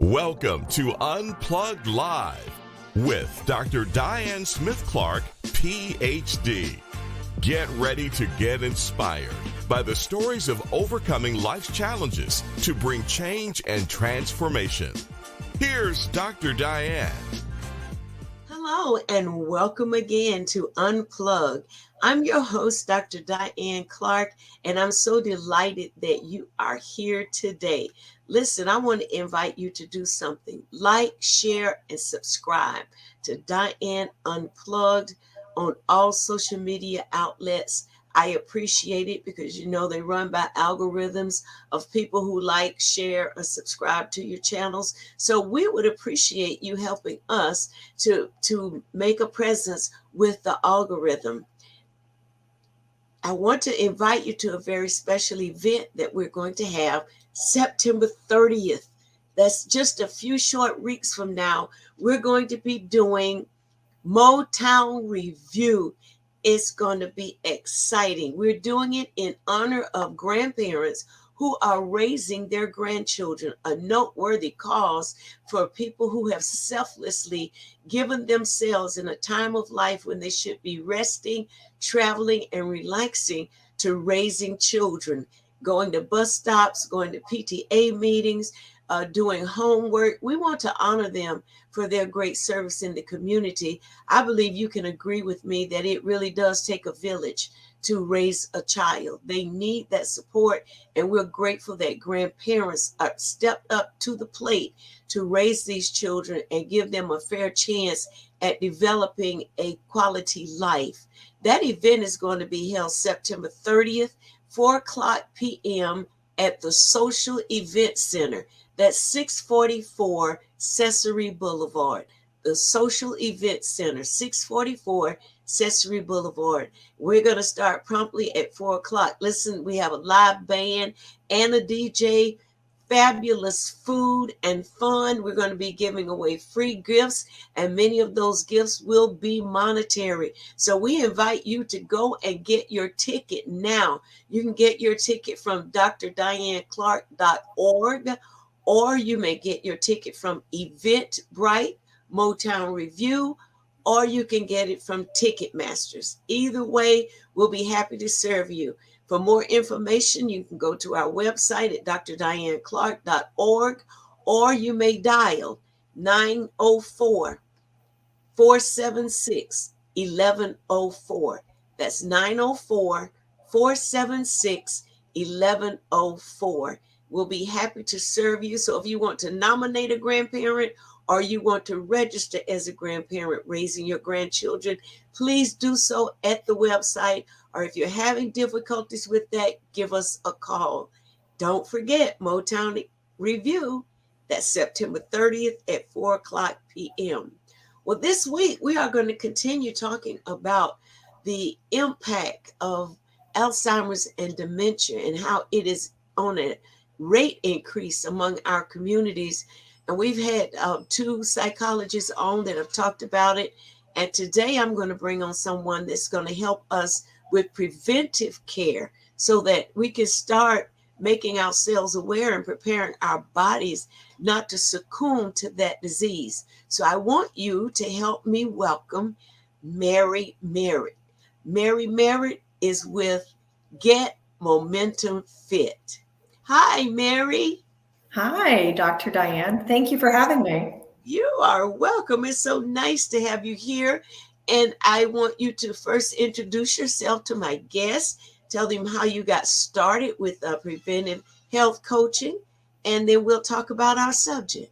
Welcome to Unplugged Live with Dr. Diane Smith-Clark, PhD. Get ready to get inspired by the stories of overcoming life's challenges to bring change and transformation. Here's Dr. Diane. Hello and welcome again to Unplugged. I'm your host, Dr. Diane Clark, and I'm so delighted that you are here today. Listen, I want to invite you to do something. Like, share, and subscribe to Diane Unplugged on all social media outlets. I appreciate it because, they run by algorithms of people who like, share, or subscribe to your channels. So we would appreciate you helping us to make a presence with the algorithm. I want to invite you to a very special event that we're going to have September 30th. That's just a few short weeks from now. We're going to be doing Motown Review. It's going to be exciting. We're doing it in honor of grandparents who are raising their grandchildren, a noteworthy cause for people who have selflessly given themselves in a time of life when they should be resting, traveling, and relaxing to raising children, going to bus stops, going to PTA meetings, doing homework. We want to honor them for their great service in the community. I believe you can agree with me that it really does take a village to raise a child. They need that support, and we're grateful that grandparents are stepped up to the plate to raise these children and give them a fair chance at developing a quality life. That event is going to be held September 30th, 4:00 p.m. at the Social Event Center. That's 644 Cesare Boulevard. The Social Event Center, 644 Cesare Boulevard. We're going to start promptly at 4:00. Listen, we have a live band and a DJ, fabulous food and fun. We're going to be giving away free gifts, and many of those gifts will be monetary. So we invite you to go and get your ticket now. You can get your ticket from drdianeclark.org, or you may get your ticket from Eventbrite, Motown Review, or you can get it from Ticketmasters. Either way, we'll be happy to serve you. For more information, you can go to our website at drdianeclark.org, or you may dial 904-476-1104. That's 904-476-1104. We'll be happy to serve you. So if you want to nominate a grandparent, or you want to register as a grandparent raising your grandchildren, please do so at the website. Or if you're having difficulties with that, give us a call. Don't forget Motown Review. That's September 30th at 4:00 p.m. Well, this week we are going to continue talking about the impact of Alzheimer's and dementia and how it is on a rate increase among our communities. And we've had two psychologists on that have talked about it. And today I'm going to bring on someone that's going to help us with preventive care so that we can start making ourselves aware and preparing our bodies not to succumb to that disease. So I want you to help me welcome Mary Merritt. Mary Merritt is with Get Momentum Fit. Hi, Mary. Hi, Dr. Diane. Thank you for having me. You are welcome. It's so nice to have you here. And I want you to first introduce yourself to my guests, tell them how you got started with preventive health coaching, and then we'll talk about our subject.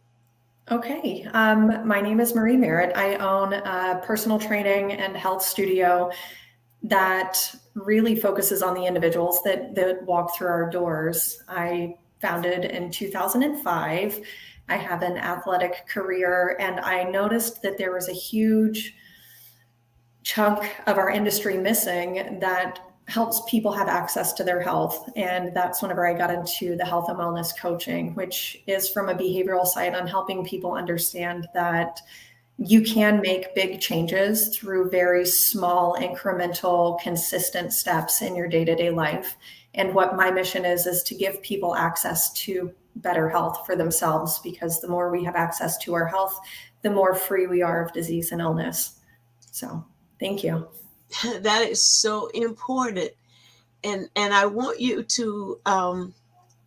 Okay. My name is Marie Merritt. I own a personal training and health studio that really focuses on the individuals that walk through our doors. I founded in 2005. I have an athletic career, and I noticed that there was a huge chunk of our industry missing that helps people have access to their health. And that's whenever I got into the health and wellness coaching, which is from a behavioral side on helping people understand that you can make big changes through very small, incremental, consistent steps in your day-to-day life. And what my mission is to give people access to better health for themselves, because the more we have access to our health, the more free we are of disease and illness. So thank you. That is so important. And I want you to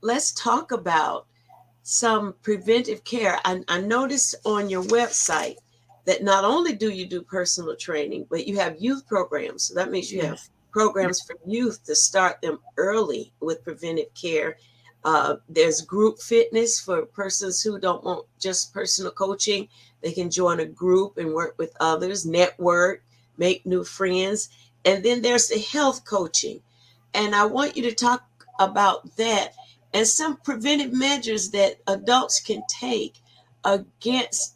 let's talk about some preventive care. I noticed on your website that not only do you do personal training, but you have youth programs. So that means you have programs for youth to start them early with preventive care. There's group fitness for persons who don't want just personal coaching. They can join a group and work with others, network, make new friends. And then there's the health coaching. And I want you to talk about that and some preventive measures that adults can take against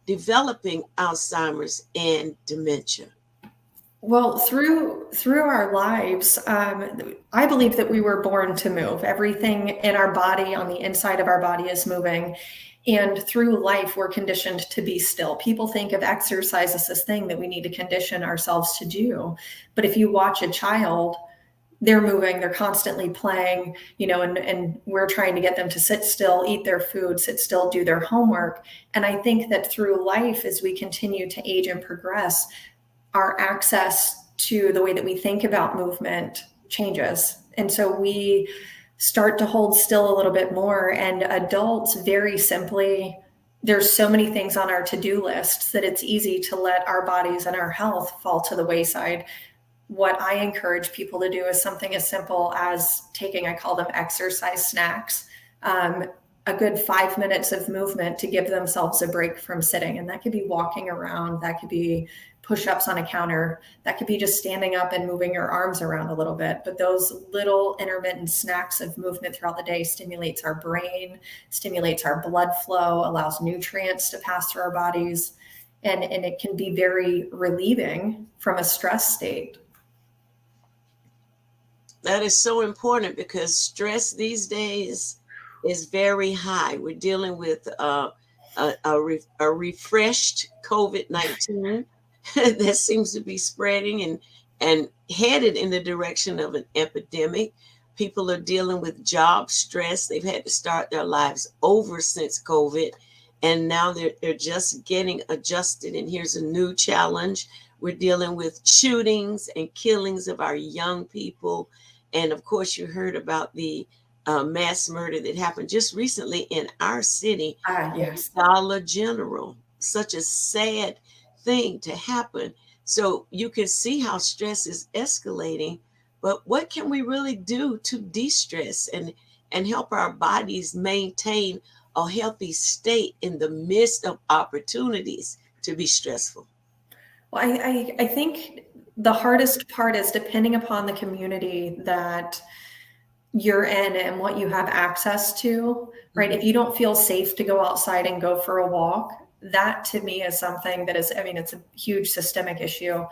developing Alzheimer's and dementia. Well, through our lives, I believe that we were born to move. Everything in our body, on the inside of our body, is moving. And through life, we're conditioned to be still. People think of exercise as this thing that we need to condition ourselves to do. But if you watch a child, they're moving, they're constantly playing, and we're trying to get them to sit still, eat their food, sit still, do their homework. And I think that through life, as we continue to age and progress, our access to the way that we think about movement changes. And so we start to hold still a little bit more. And adults, very simply, there's so many things on our to-do lists that it's easy to let our bodies and our health fall to the wayside. What I encourage people to do is something as simple as taking, I call them exercise snacks, a good 5 minutes of movement to give themselves a break from sitting. And that could be walking around, that could be push-ups on a counter, that could be just standing up and moving your arms around a little bit. But those little intermittent snacks of movement throughout the day stimulates our brain, stimulates our blood flow, allows nutrients to pass through our bodies. And it can be very relieving from a stress state. That is so important because stress these days is very high. We're dealing with a refreshed COVID-19 that seems to be spreading and headed in the direction of an epidemic. People are dealing with job stress. They've had to start their lives over since COVID, and now they're just getting adjusted. And here's a new challenge. We're dealing with shootings and killings of our young people. And of course, you heard about the mass murder that happened just recently in our city, Yes. Dollar General. Such a sad thing to happen. So you can see how stress is escalating. But what can we really do to de-stress and help our bodies maintain a healthy state in the midst of opportunities to be stressful? Well, I think the hardest part is depending upon the community that you're in and what you have access to, right? Mm-hmm. If you don't feel safe to go outside and go for a walk, that to me is something that is, it's a huge systemic issue.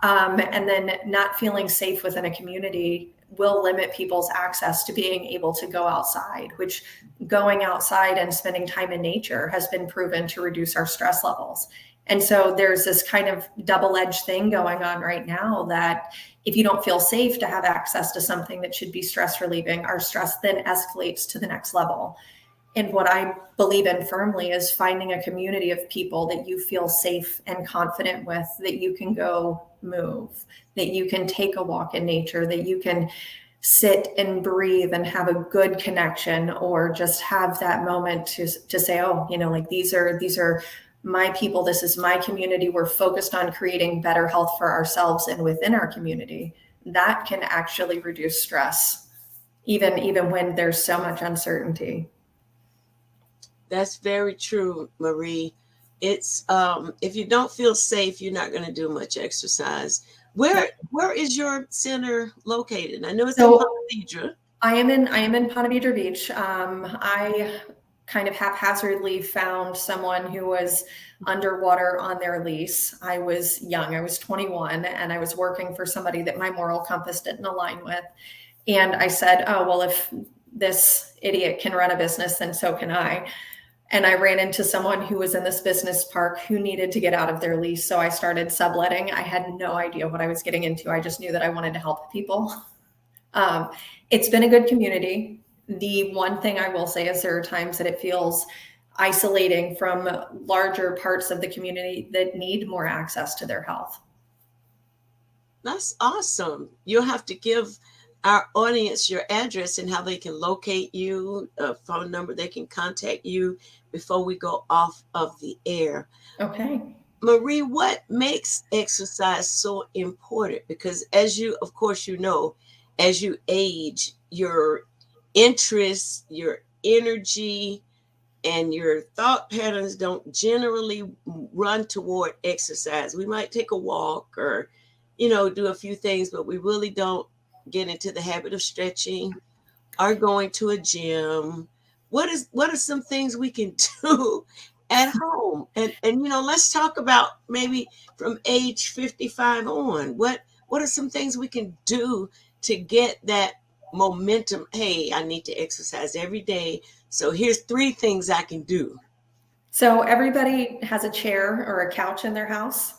And then not feeling safe within a community will limit people's access to being able to go outside, which going outside and spending time in nature has been proven to reduce our stress levels. And so there's this kind of double-edged thing going on right now that if you don't feel safe to have access to something that should be stress relieving, our stress then escalates to the next level. And what I believe in firmly is finding a community of people that you feel safe and confident with, that you can go move, that you can take a walk in nature, that you can sit and breathe and have a good connection, or just have that moment to say, oh, like these are my people, this is my community. We're focused on creating better health for ourselves and within our community. That can actually reduce stress, even when there's so much uncertainty. That's very true, Marie. It's if you don't feel safe, you're not going to do much exercise. Where is your center located? I know it's in Ponte Vedra. I am in Ponte Vedra Beach. I kind of haphazardly found someone who was underwater on their lease. I was young, I was 21, and I was working for somebody that my moral compass didn't align with. And I said, oh, well, if this idiot can run a business, then so can I. And I ran into someone who was in this business park who needed to get out of their lease. So I started subletting. I had no idea what I was getting into. I just knew that I wanted to help people. It's been a good community. The one thing I will say is there are times that it feels isolating from larger parts of the community that need more access to their health. That's awesome. You'll have to give our audience your address and how they can locate you, a phone number they can contact you before we go off of the air. Okay. Marie, what makes exercise so important? Because as you, of course, you know, as you age, your interests, your energy, and your thought patterns don't generally run toward exercise. We might take a walk or, do a few things, but we really don't get into the habit of stretching or going to a gym. What are some things we can do at home? And let's talk about maybe from age 55 on. What are some things we can do to get that momentum? Hey, I need to exercise every day. So here's 3 things I can do. So everybody has a chair or a couch in their house.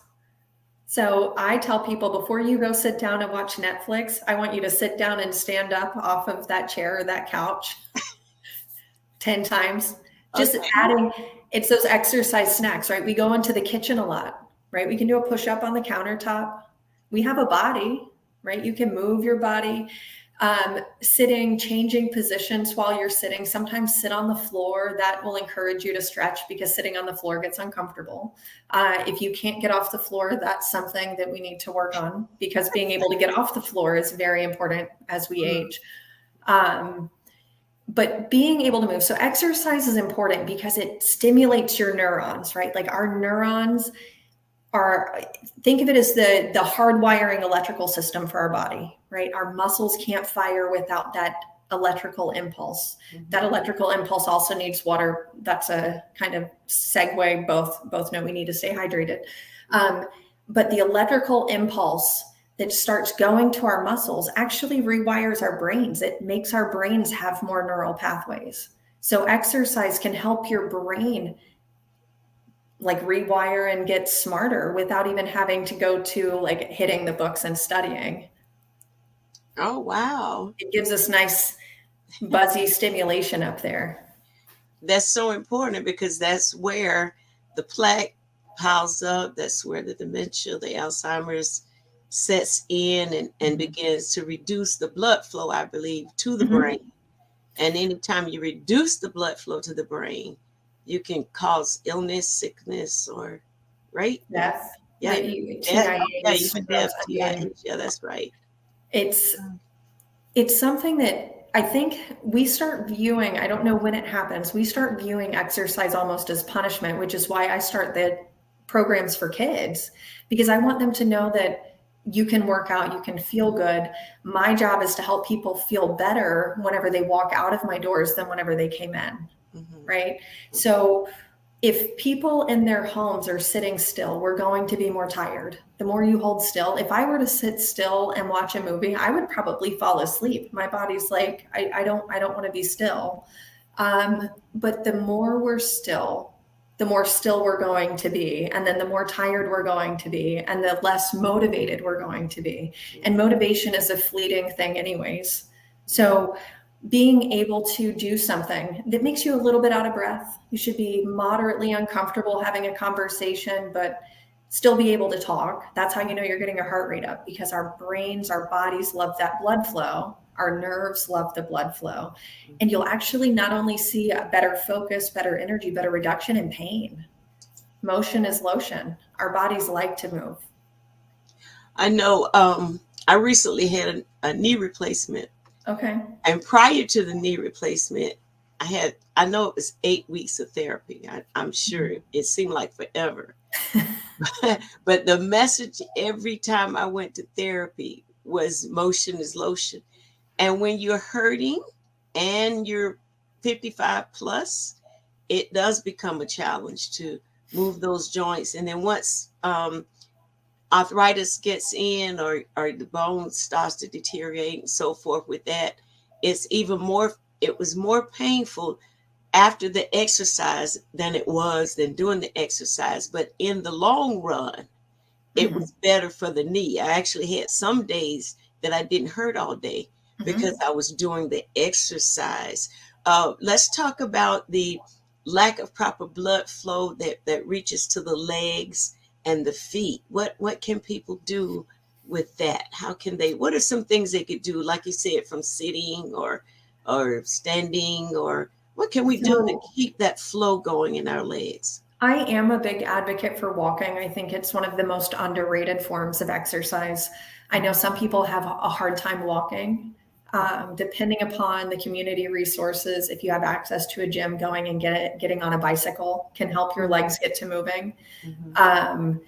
So I tell people, before you go sit down and watch Netflix, I want you to sit down and stand up off of that chair or that couch 10 times. Just adding, it's those exercise snacks, right? We go into the kitchen a lot, right? We can do a push-up on the countertop. We have a body, right? You can move your body. Sitting, changing positions while you're sitting. Sometimes sit on the floor. That will encourage you to stretch because sitting on the floor gets uncomfortable. If you can't get off the floor, that's something that we need to work on, because being able to get off the floor is very important as we age. But being able to move. So exercise is important because it stimulates your neurons, right? Like our neurons think of it as the hardwiring electrical system for our body, right? Our muscles can't fire without that electrical impulse. Mm-hmm. That electrical impulse also needs water. That's a kind of segue. Both know we need to stay hydrated. But the electrical impulse that starts going to our muscles actually rewires our brains. It makes our brains have more neural pathways. So exercise can help your brain like rewire and get smarter without even having to go to like hitting the books and studying. Oh, wow. It gives us nice buzzy stimulation up there. That's so important because that's where the plaque piles up. That's where the dementia, the Alzheimer's sets in and begins to reduce the blood flow, I believe, to the brain. And anytime you reduce the blood flow to the brain, you can cause illness, sickness, or right? Death. Yeah. TIA. Yeah, that's right. It's something that I think we start viewing, I don't know when it happens, we start viewing exercise almost as punishment, which is why I start the programs for kids, because I want them to know that you can work out, you can feel good. My job is to help people feel better whenever they walk out of my doors than whenever they came in. Right? So if people in their homes are sitting still, we're going to be more tired. The more you hold still, if I were to sit still and watch a movie, I would probably fall asleep. My body's like, I don't want to be still. But the more we're still, the more still we're going to be. And then the more tired we're going to be, and the less motivated we're going to be. And motivation is a fleeting thing anyways. So being able to do something that makes you a little bit out of breath. You should be moderately uncomfortable having a conversation, but still be able to talk. That's how you know you're getting your heart rate up, because our brains, our bodies love that blood flow. Our nerves love the blood flow. And you'll actually not only see a better focus, better energy, better reduction in pain. Motion is lotion. Our bodies like to move. I know I recently had a knee replacement. Okay. And prior to the knee replacement, I know it was 8 weeks of therapy. I'm sure it seemed like forever. But the message every time I went to therapy was motion is lotion. And when you're hurting and you're 55 plus, it does become a challenge to move those joints. And then once arthritis gets in or the bone starts to deteriorate and so forth with that, it was more painful after the exercise than during the exercise. But in the long run, it was better for the knee. I actually had some days that I didn't hurt all day, because I was doing the exercise. Let's talk about the lack of proper blood flow that reaches to the legs and the feet. What can people do with that? How can they, what are some things they could do, like you said, from sitting or standing, or what can we do to keep that flow going in our legs? I am a big advocate for walking. I think it's one of the most underrated forms of exercise. I know some people have a hard time walking. Depending upon the community resources, if you have access to a gym, going and getting on a bicycle can help your legs get to moving. Mm-hmm.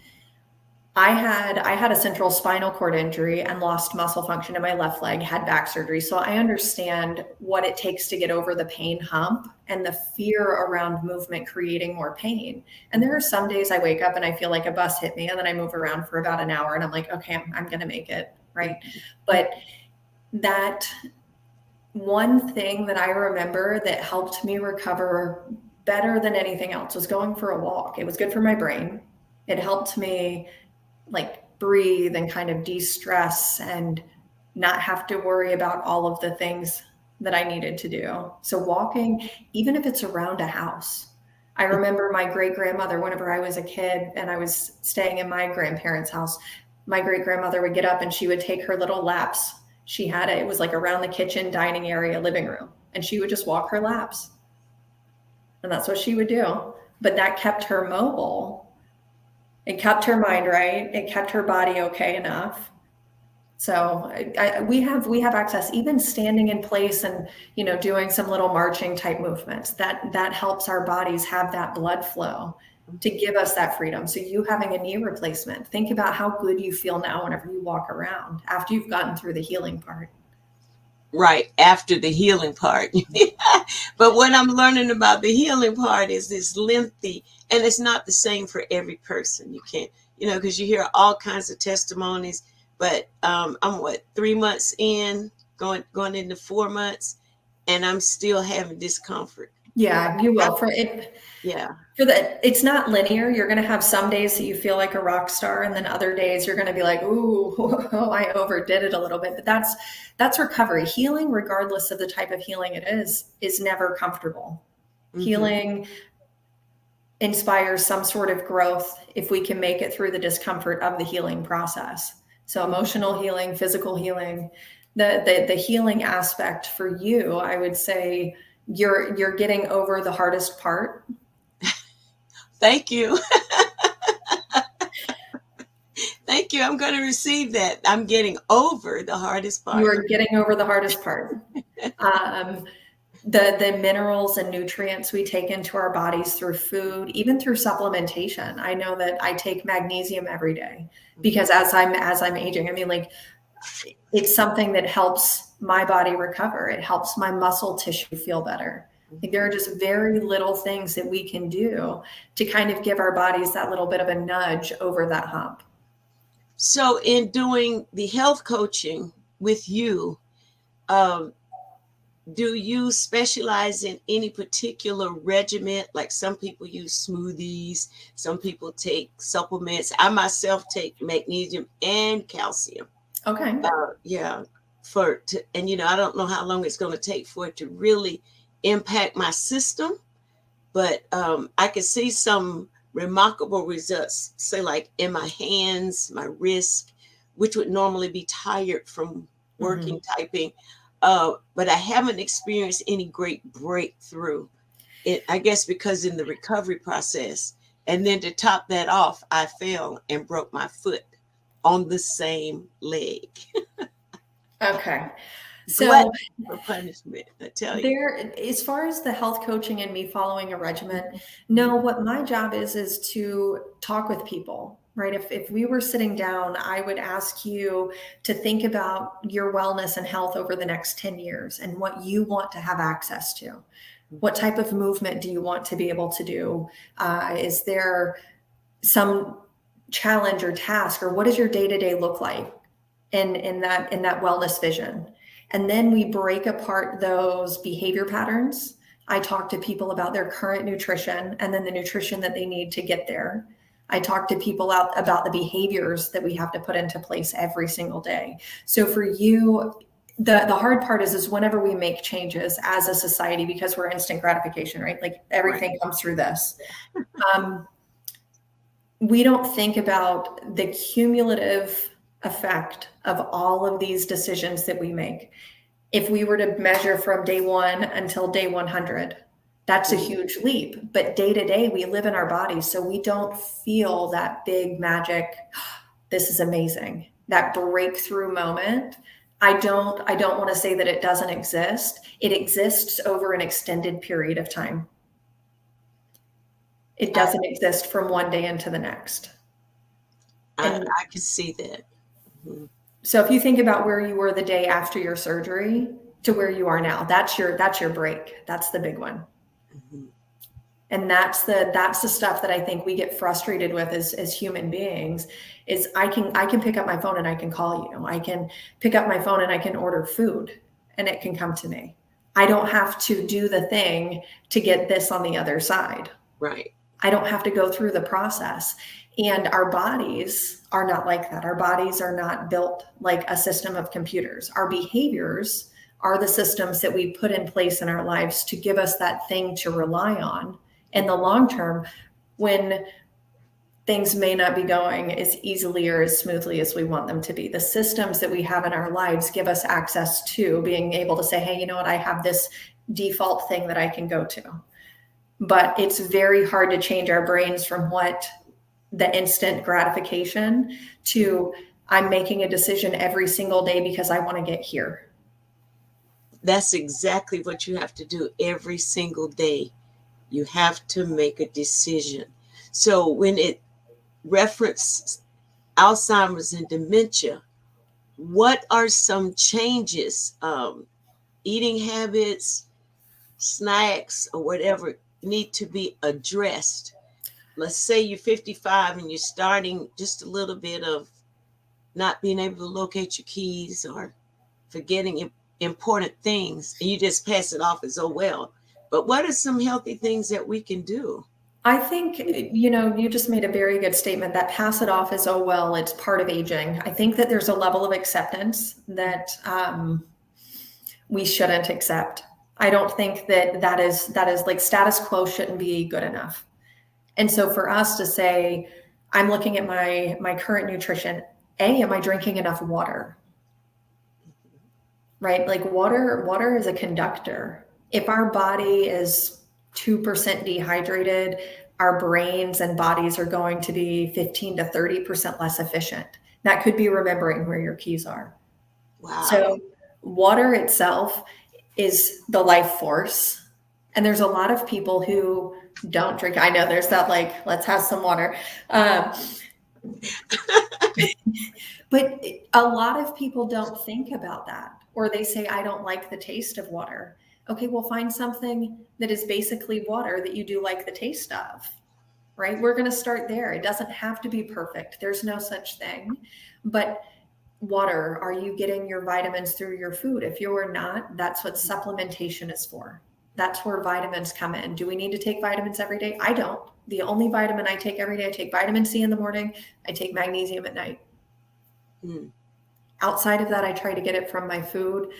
I had a central spinal cord injury and lost muscle function in my left leg, had back surgery. So I understand what it takes to get over the pain hump and the fear around movement creating more pain. And there are some days I wake up and I feel like a bus hit me, and then I move around for about an hour and I'm like, okay, I'm going to make it. Right. But that one thing that I remember that helped me recover better than anything else was going for a walk. It was good for my brain. It helped me like breathe and kind of de-stress and not have to worry about all of the things that I needed to do. So walking, even if it's around a house. I remember my great-grandmother, whenever I was a kid and I was staying in my grandparents' house, my great-grandmother would get up and she would take her little laps. She had it was like around the kitchen, dining area, living room, and she would just walk her laps. And that's what she would do. But that kept her mobile. It kept her mind right. It kept her body okay enough. So we have access, even standing in place and, doing some little marching type movements that helps our bodies have that blood flow to give us that freedom. So you having a knee replacement, think about how good you feel now whenever you walk around after you've gotten through the healing part. Right, after the healing part. But what I'm learning about the healing part is it's lengthy, and it's not the same for every person. You can't, because you hear all kinds of testimonies, but I'm 3 months in, going into 4 months, and I'm still having discomfort. Yeah, you will. For it. Yeah. It's not linear. You're going to have some days that you feel like a rock star, and then other days you're going to be like, ooh, I overdid it a little bit. But that's recovery. Healing, regardless of the type of healing it is never comfortable. Mm-hmm. Healing inspires some sort of growth if we can make it through the discomfort of the healing process. So emotional healing, physical healing, the healing aspect for you, I would say you're getting over the hardest part. Thank you. Thank you. I'm going to receive that. I'm getting over the hardest part. You are getting over the hardest part. The minerals and nutrients we take into our bodies through food, even through supplementation. I know that I take magnesium every day because as I'm aging, it's something that helps my body recover. It helps my muscle tissue feel better. There are just very little things that we can do to kind of give our bodies that little bit of a nudge over that hump. So in doing the health coaching with you, do you specialize in any particular regimen? Like some people use smoothies, some people take supplements. I myself take magnesium and calcium. Okay. Yeah. I don't know how long it's going to take for it to really impact my system, but I could see some remarkable results, say like in my hands, my wrist, which would normally be tired from working, typing. But I haven't experienced any great breakthrough. I guess because in the recovery process, and then to top that off, I fell and broke my foot on the same leg. Okay. So for punishment, I tell you. As far as the health coaching and me following a regimen, no, what my job is to talk with people, right? If we were sitting down, I would ask you to think about your wellness and health over the next 10 years and what you want to have access to. What type of movement do you want to be able to do? Is there some challenge or task, or what does your day-to-day look like in that wellness vision? And then we break apart those behavior patterns. I talk to people about their current nutrition and then the nutrition that they need to get there. I talk to people about the behaviors that we have to put into place every single day. So for you, The hard part is whenever we make changes as a society, because we're instant gratification, right? Like everything comes through this. We don't think about the cumulative effect of all of these decisions that we make. If we were to measure from day 1 until day 100, that's a huge leap. But day to day, we live in our bodies, so we don't feel that big magic. This is amazing. That breakthrough moment. I don't want to say that it doesn't exist. It exists over an extended period of time. It doesn't exist from one day into the next. I can see that. Mm-hmm. So if you think about where you were the day after your surgery to where you are now, that's your break. That's the big one. Mm-hmm. And that's the stuff that I think we get frustrated with as human beings. Is I can pick up my phone and I can call you. I can pick up my phone and I can order food and it can come to me. I don't have to do the thing to get this on the other side. Right. I don't have to go through the process. And our bodies are not like that. Our bodies are not built like a system of computers. Our behaviors are the systems that we put in place in our lives to give us that thing to rely on in the long term, when things may not be going as easily or as smoothly as we want them to be. The systems that we have in our lives give us access to being able to say, hey, you know what, I have this default thing that I can go to. But it's very hard to change our brains from what the instant gratification to I'm making a decision every single day because I want to get here. That's exactly what you have to do every single day. You have to make a decision. So when it references Alzheimer's and dementia, what are some changes, eating habits, snacks, or whatever need to be addressed? Let's say you're 55 and you're starting just a little bit of not being able to locate your keys or forgetting important things, and you just pass it off as, oh, well. But what are some healthy things that we can do? I think, you just made a very good statement that pass it off as, oh, well, it's part of aging. I think that there's a level of acceptance that we shouldn't accept. I don't think that is like status quo shouldn't be good enough. And so for us to say, I'm looking at my current nutrition, am I drinking enough water? Right? Like water is a conductor. If our body is 2% dehydrated, our brains and bodies are going to be 15 to 30% less efficient. That could be remembering where your keys are. Wow. So water itself is the life force. And there's a lot of people who don't drink. I know there's that, like, let's have some water. But a lot of people don't think about that, or they say, I don't like the taste of water. Okay, well, find something that is basically water that you do like the taste of, right? We're going to start there. It doesn't have to be perfect. There's no such thing. But water, are you getting your vitamins through your food? If you're not, that's what supplementation is for. That's where vitamins come in. Do we need to take vitamins every day? I don't. The only vitamin I take every day, I take vitamin C in the morning. I take magnesium at night. Outside of that, I try to get it from my food.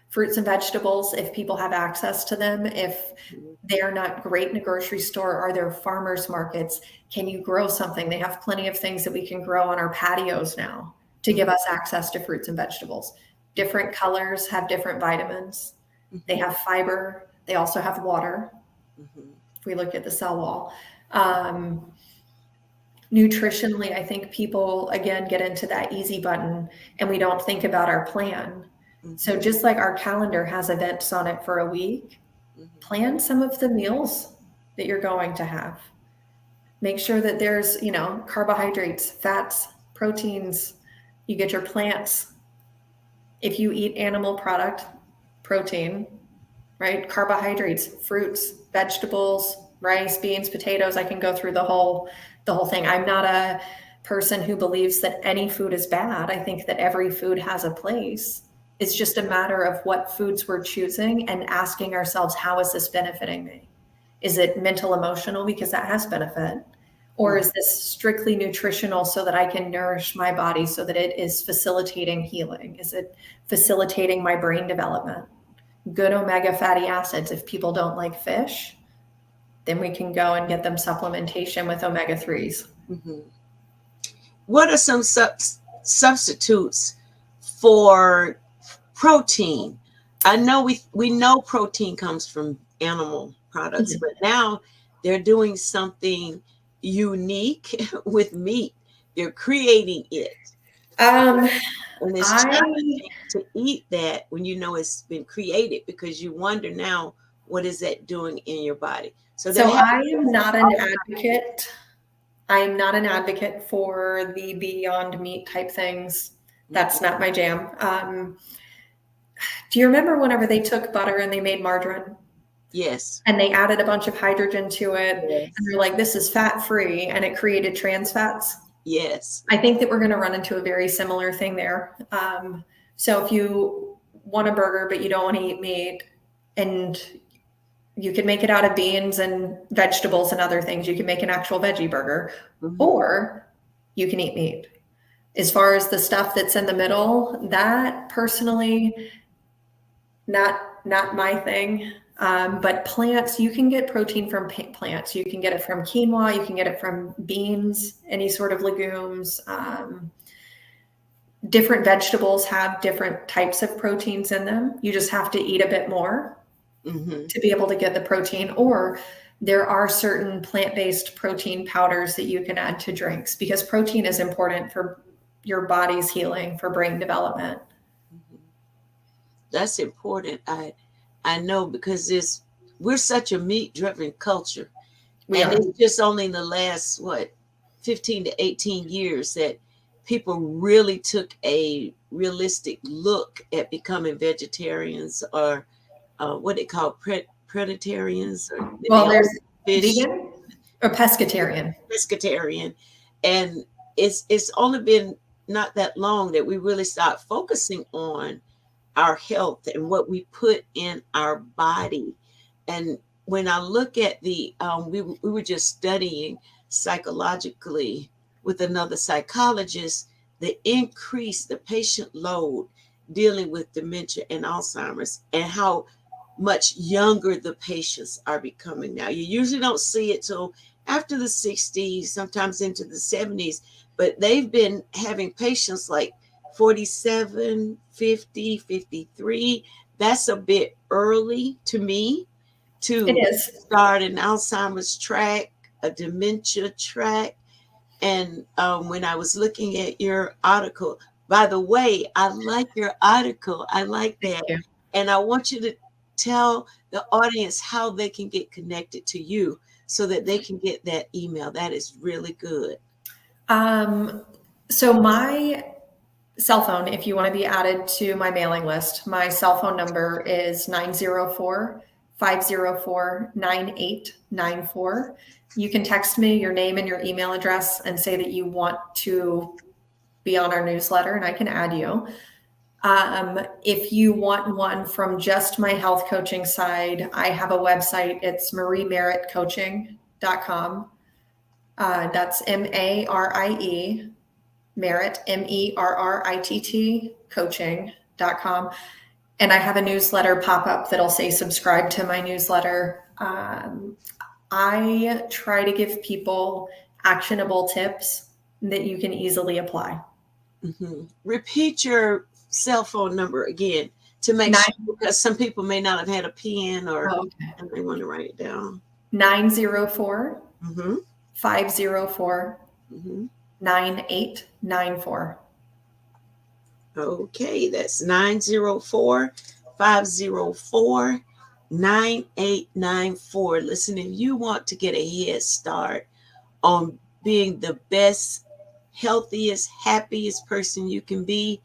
Fruits and vegetables, if people have access to them. If they're not great in a grocery store, are there farmers markets? Can you grow something? They have plenty of things that we can grow on our patios now to give us access to fruits and vegetables. Different colors have different vitamins. They have fiber. They also have water. If we look at the cell wall. Nutritionally, I think people, again, get into that easy button and we don't think about our plan. So just like our calendar has events on it for a week, plan some of the meals that you're going to have. Make sure that there's, carbohydrates, fats, proteins. You get your plants. If you eat animal product, protein, right? Carbohydrates, fruits, vegetables, rice, beans, potatoes. I can go through the whole thing. I'm not a person who believes that any food is bad. I think that every food has a place. It's just a matter of what foods we're choosing and asking ourselves, how is this benefiting me? Is it mental, emotional? Because that has benefit. Or is this strictly nutritional so that I can nourish my body so that it is facilitating healing? Is it facilitating my brain development? Good omega fatty acids. If people don't like fish, then we can go and get them supplementation with omega-3s. Mm-hmm. What are some substitutes for protein? I know we know protein comes from animal products, but now they're doing something unique with meat. They're creating it. And it's challenging to eat that when you know it's been created, because you wonder now, what is that doing in your body? So I am not an advocate. I am not an advocate for the Beyond Meat type things. That's not my jam. Do you remember whenever they took butter and they made margarine? Yes. And they added a bunch of hydrogen to it. Yes. And they're like, this is fat-free, and it created trans fats. Yes. I think that we're going to run into a very similar thing there. So if you want a burger, but you don't want to eat meat, and you can make it out of beans and vegetables and other things, you can make an actual veggie burger, or you can eat meat. As far as the stuff that's in the middle, that personally, not my thing. But plants, you can get protein from plants. You can get it from quinoa. You can get it from beans, any sort of legumes. Different vegetables have different types of proteins in them. You just have to eat a bit more to be able to get the protein. Or there are certain plant-based protein powders that you can add to drinks, because protein is important for your body's healing, for brain development. That's important. I know, because we're such a meat-driven culture. It's just only in the last, 15 to 18 years that people really took a realistic look at becoming vegetarians, or what they call preditarians. Well, there's vegan or pescatarian. Pescatarian. And it's only been not that long that we really start focusing on our health and what we put in our body. And when I look at we were just studying psychologically with another psychologist, the patient load dealing with dementia and Alzheimer's, and how much younger the patients are becoming now. You usually don't see it till after the 60s, sometimes into the 70s, but they've been having patients like 47, 50, 53. That's a bit early to me to start an Alzheimer's track, a dementia track. And when I was looking at your article, by the way, I like your article. I like that. And I want you to tell the audience how they can get connected to you so that they can get that email. That is really good. So my cell phone, if you want to be added to my mailing list, my cell phone number is 904-504-9894. You can text me your name and your email address and say that you want to be on our newsletter, and I can add you. If you want one from just my health coaching side, I have a website. It's mariemerrittcoaching.com. That's M-A-R-I-E, Merritt, M-E-R-R-I-T-T, coaching.com. And I have a newsletter pop up that'll say subscribe to my newsletter. I try to give people actionable tips that you can easily apply. Repeat your cell phone number again to make sure, because some people may not have had a pen or and they want to write it down. 904-504-9894. Okay, that's 904-504-9894. Listen, if you want to get a head start on being the best, healthiest, happiest person you can be,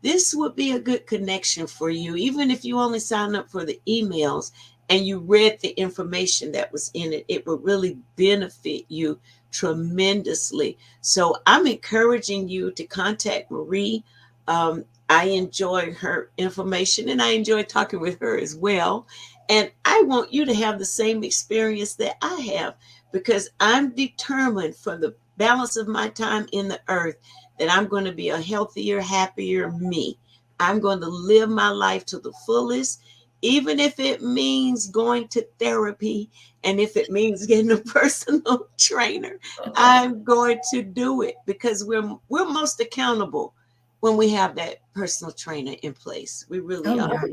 this would be a good connection for you. Even if you only sign up for the emails and you read the information that was in it, it would really benefit you tremendously. So I'm encouraging you to contact Marie. I enjoy her information, and I enjoy talking with her as well. And I want you to have the same experience that I have, because I'm determined for the balance of my time in the earth that I'm going to be a healthier, happier me. I'm going to live my life to the fullest, even if it means going to therapy and if it means getting a personal trainer. I'm going to do it because we're most accountable when we have that personal trainer in place. We really are.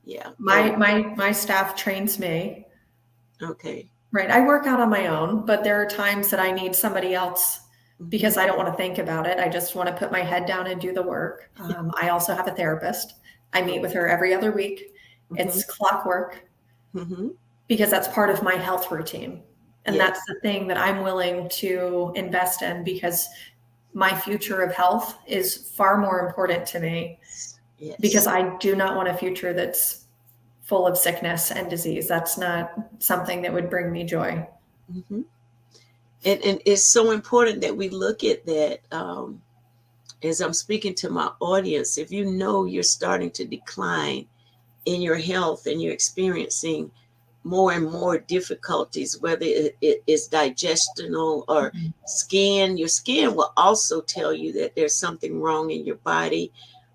Yeah. My staff trains me. Okay. Right. I work out on my own, but there are times that I need somebody else because I don't want to think about it. I just want to put my head down and do the work. I also have a therapist. I meet with her every other week. It's clockwork because that's part of my health routine. And that's the thing that I'm willing to invest in because my future of health is far more important to me because I do not want a future that's full of sickness and disease. That's not something that would bring me joy. And it's so important that we look at that. As I'm speaking to my audience, if you know you're starting to decline in your health and you're experiencing more and more difficulties, whether it is digestional or skin, your skin will also tell you that there's something wrong in your body.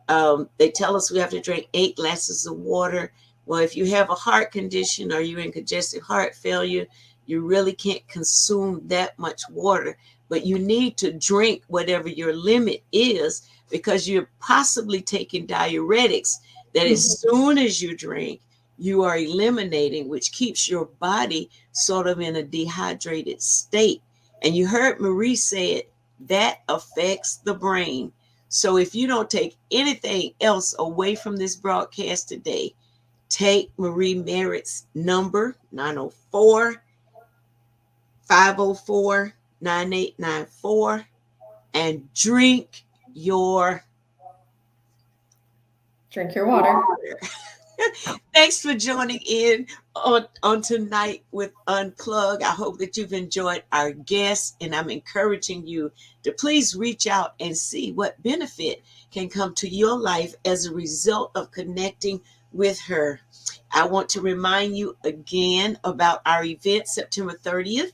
They tell us we have to drink 8 glasses of water. Well, if you have a heart condition or you're in congestive heart failure, you really can't consume that much water, but you need to drink whatever your limit is because you're possibly taking diuretics that as soon as you drink, you are eliminating, which keeps your body sort of in a dehydrated state. And you heard Marie say it, that affects the brain. So if you don't take anything else away from this broadcast today, take Marie Merritt's number, 904-504-9894, and drink your water. Thanks for joining in on tonight with Unplug. I hope that you've enjoyed our guests, and I'm encouraging you to please reach out and see what benefit can come to your life as a result of connecting with her. I want to remind you again about our event September 30th,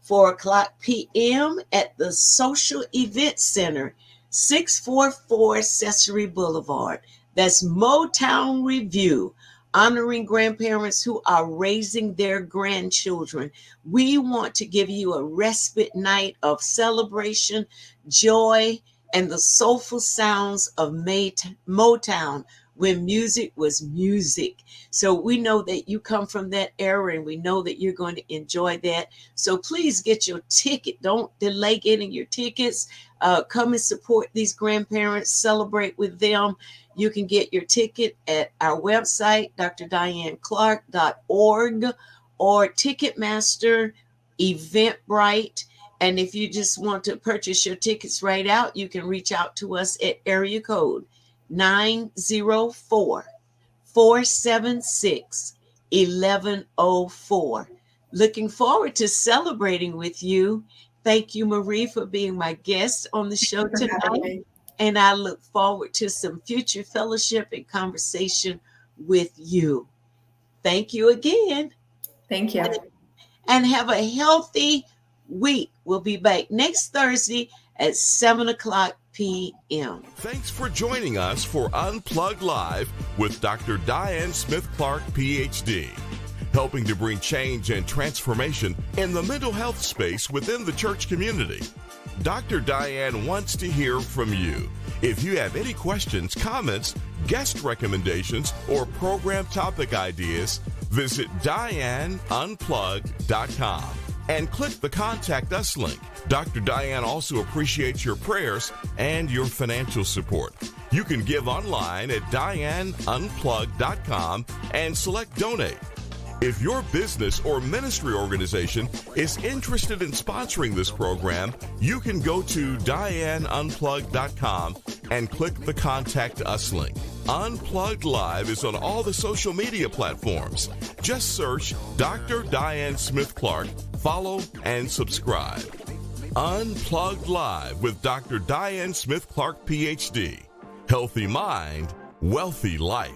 4:00 p.m. at the Social Event Center, 644 Accessory Boulevard. That's Motown Review, honoring grandparents who are raising their grandchildren. We want to give you a respite night of celebration, joy, and the soulful sounds of Motown when music was music. So we know that you come from that era and we know that you're going to enjoy that. So please get your ticket. Don't delay getting your tickets. Come and support these grandparents, celebrate with them. You can get your ticket at our website, drdianeclark.org, or Ticketmaster, Eventbrite. And if you just want to purchase your tickets right out, you can reach out to us at area code 904-476-1104. Looking forward to celebrating with you. Thank you, Marie, for being my guest on the show tonight. And I look forward to some future fellowship and conversation with you. Thank you again. Thank you. And have a healthy week. We'll be back next Thursday at 7:00 p.m. Thanks for joining us for Unplugged Live with Dr. Diane Smith-Clark, PhD, helping to bring change and transformation in the mental health space within the church community. Dr. Diane wants to hear from you. If you have any questions, comments, guest recommendations, or program topic ideas, visit DianeUnplugged.com and click the Contact Us link. Dr. Diane also appreciates your prayers and your financial support. You can give online at DianeUnplugged.com and select Donate. If your business or ministry organization is interested in sponsoring this program, you can go to DianeUnplugged.com and click the Contact Us link. Unplugged Live is on all the social media platforms. Just search Dr. Diane Smith-Clark, follow, and subscribe. Unplugged Live with Dr. Diane Smith-Clark, PhD. Healthy mind, wealthy life.